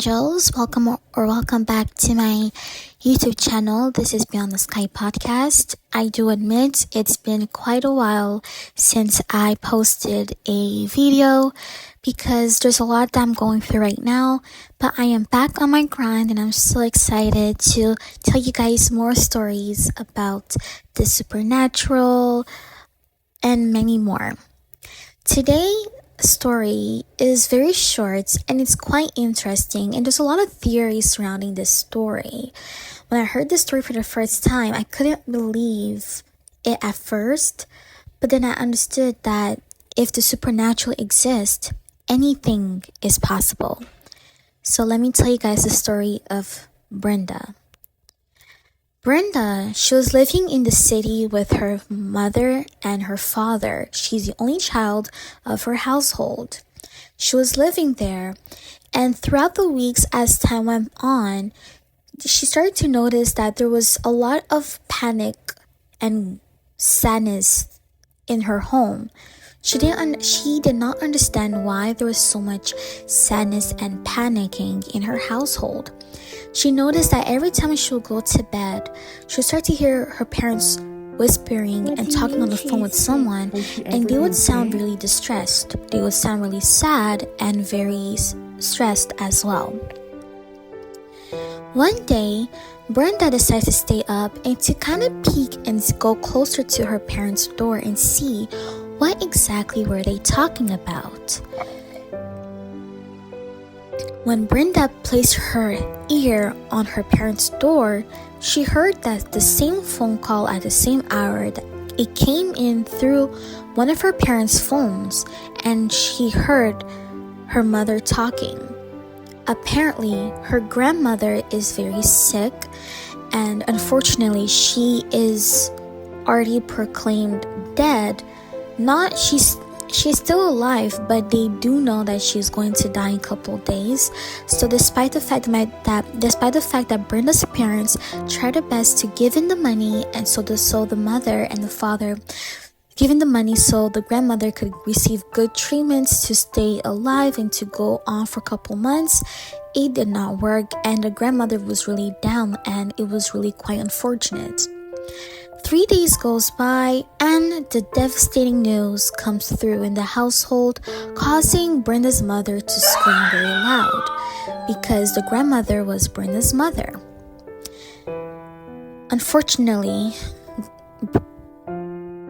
angels. Welcome back to my YouTube channel. This is Beyond the Sky Podcast. I do admit it's been quite a while since I posted a video because there's a lot that I'm going through right now, but I am back on my grind and I'm so excited to tell you guys more stories about the supernatural and many more. Today's story is very short and it's quite interesting, and there's a lot of theories surrounding this story. When I heard this story for the first time, I couldn't believe it at first, but then I understood that if the supernatural exists, anything is possible. So let me tell you guys the story of Brenda. Brenda, she was living in the city with her mother and her father. She's the only child of her household. She was living there, and throughout the weeks as time went on, she started to notice that there was a lot of panic and sadness in her home. She did not understand why there was so much sadness and panicking in her household. She noticed that every time she would go to bed, she would start to hear her parents whispering and talking on the phone with someone, and they would sound really distressed. They would sound really sad and very stressed as well. One day, Brenda decided to stay up and to kind of peek and go closer to her parents' door and see what exactly were they talking about. When Brenda placed her ear on her parents' door, she heard that the same phone call at the same hour that it came in through one of her parents' phones, and she heard her mother talking. Apparently, her grandmother is very sick, and unfortunately, she is already proclaimed dead. She's still alive, but they do know that she's going to die in a couple of days. So despite the fact that Brenda's parents tried their best to give in the money, and so the mother and the father giving the money so the grandmother could receive good treatments to stay alive and to go on for a couple months, it did not work, and the grandmother was really down, and it was really quite unfortunate. 3 days goes by and the devastating news comes through in the household, causing Brenda's mother to scream very loud because the grandmother was Brenda's mother. Unfortunately,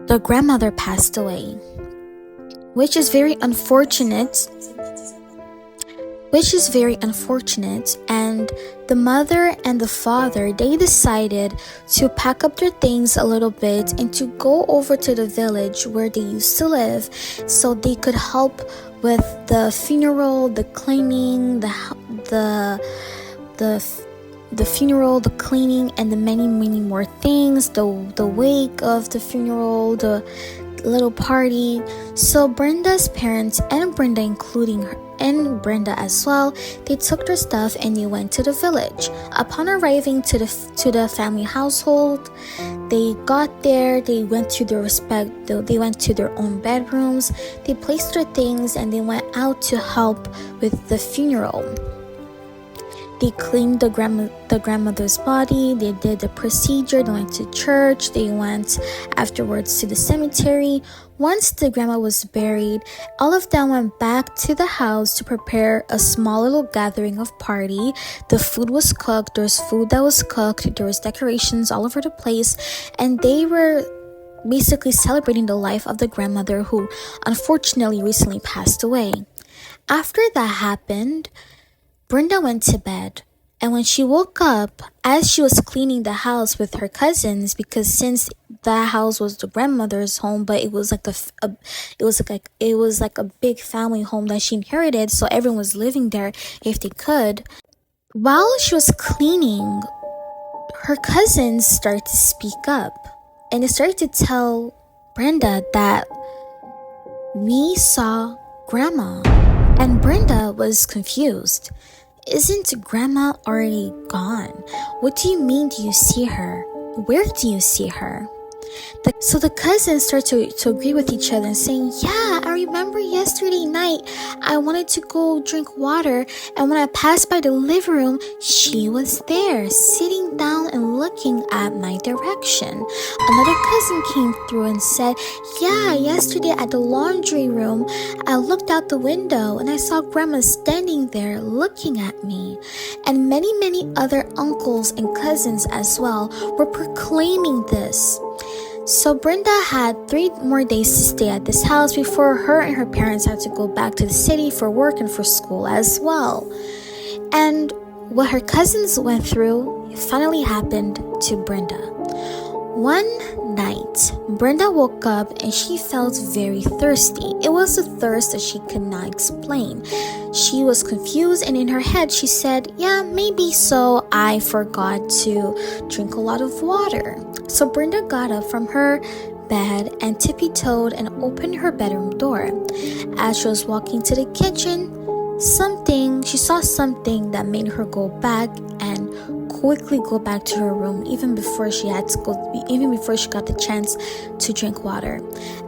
the grandmother passed away, which is very unfortunate, and the mother and the father, they decided to pack up their things a little bit and to go over to the village where they used to live so they could help with the funeral, the cleaning, the funeral, the cleaning, and the many more things, the wake of the funeral, the little party. So Brenda's parents and Brenda, including her and Brenda as well, they took their stuff and they went to the village. Upon arriving to the family household, they got there, they went to their own bedrooms, they placed their things, and they went out to help with the funeral. They cleaned the grandmother's body, they did the procedure, they went to church, they went afterwards to the cemetery. Once the grandma was buried, all of them went back to the house to prepare a small little gathering of party. The food was cooked, there was food that was cooked, there was decorations all over the place, and they were basically celebrating the life of the grandmother who unfortunately recently passed away. After that happened, Brenda went to bed, and when she woke up, as she was cleaning the house with her cousins, because since that house was the grandmother's home, but it was like a big family home that she inherited, so everyone was living there if they could. While she was cleaning, her cousins started to speak up, and they started to tell Brenda that we saw Grandma. And Brenda was confused. Isn't Grandma already gone? What do you mean do you see her? Where do you see her? So the cousins start to agree with each other and saying, yeah, I remember yesterday night I wanted to go drink water, and when I passed by the living room, she was there sitting down and looking at my direction. Another cousin came through and said, yeah, yesterday at the laundry room, I looked out the window and I saw grandma standing there looking at me. And many other uncles and cousins as well were proclaiming this. So Brenda had 3 more days to stay at this house before her and her parents had to go back to the city for work and for school as well. And what her cousins went through finally happened to Brenda. One night, Brenda woke up and she felt very thirsty. It was a thirst that she could not explain. She was confused, and in her head she said, yeah, maybe so I forgot to drink a lot of water. So Brenda got up from her bed and tippy-toed and opened her bedroom door. As she was walking to the kitchen, she saw something that made her go back and quickly go back to her room even before she got the chance to drink water.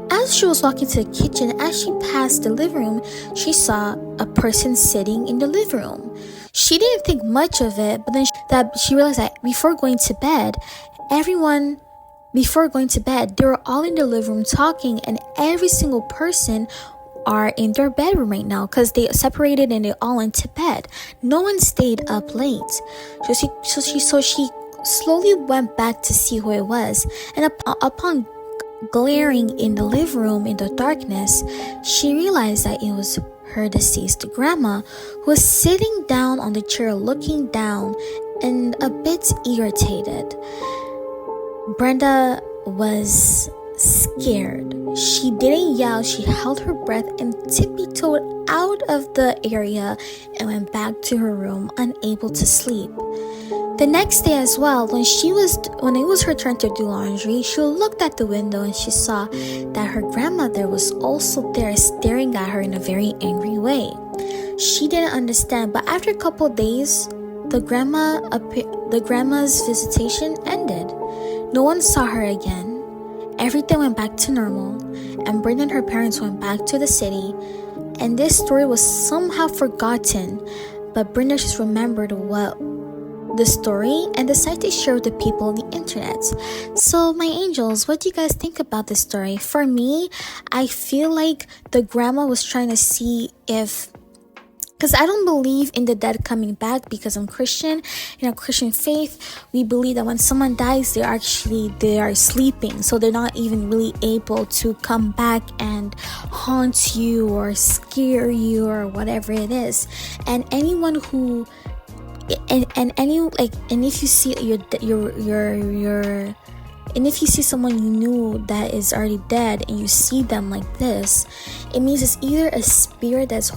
As she was walking to the kitchen, as she passed the living room, she saw a person sitting in the living room. She didn't think much of it, but then she realized that before going to bed, they were all in the living room talking, and every single person are in their bedroom right now because they separated and they all went to bed. No one stayed up late. So she slowly went back to see who it was, and upon glaring in the living room in the darkness, she realized that it was her deceased grandma, who was sitting down on the chair looking down and a bit irritated. Brenda was scared. She didn't yell, she held her breath and tippy-toed out of the area and went back to her room, unable to sleep. The next day as well, when it was her turn to do laundry, she looked at the window and she saw that her grandmother was also there staring at her in a very angry way. She didn't understand, but after a couple days, the grandma's visitation ended. No one saw her again. Everything went back to normal, and Brenda and her parents went back to the city, and this story was somehow forgotten, but Brenda just remembered the story and decided to share with the people on the internet. So my angels, what do you guys think about this story? For me, I feel like the grandma was trying to see if, because I don't believe in the dead coming back, because I'm Christian. In our Christian faith, we believe that when someone dies, they are sleeping. So they're not even really able to come back and haunt you or scare you or whatever it is. And anyone who, and if you see and if you see someone you knew that is already dead and you see them like this, it means it's either a spirit that's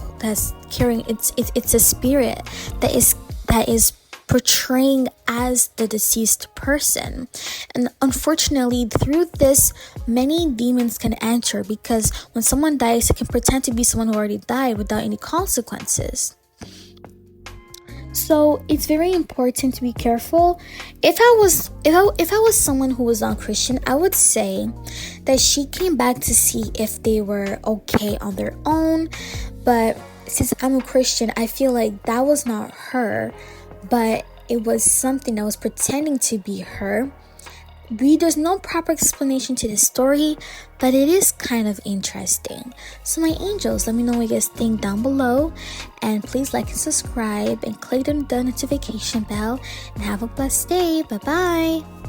carrying, it's a spirit that is portraying as the deceased person. And unfortunately, through this, many demons can enter, because when someone dies, it can pretend to be someone who already died without any consequences. So it's very important to be careful. If I was someone who was not Christian, I would say that she came back to see if they were okay on their own. But since I'm a Christian, I feel like that was not her, but it was something that was pretending to be her. There's no proper explanation to this story, but it is kind of interesting. So my angels, let me know what you guys think down below, and please like and subscribe and click on the notification bell, and have a blessed day. Bye bye.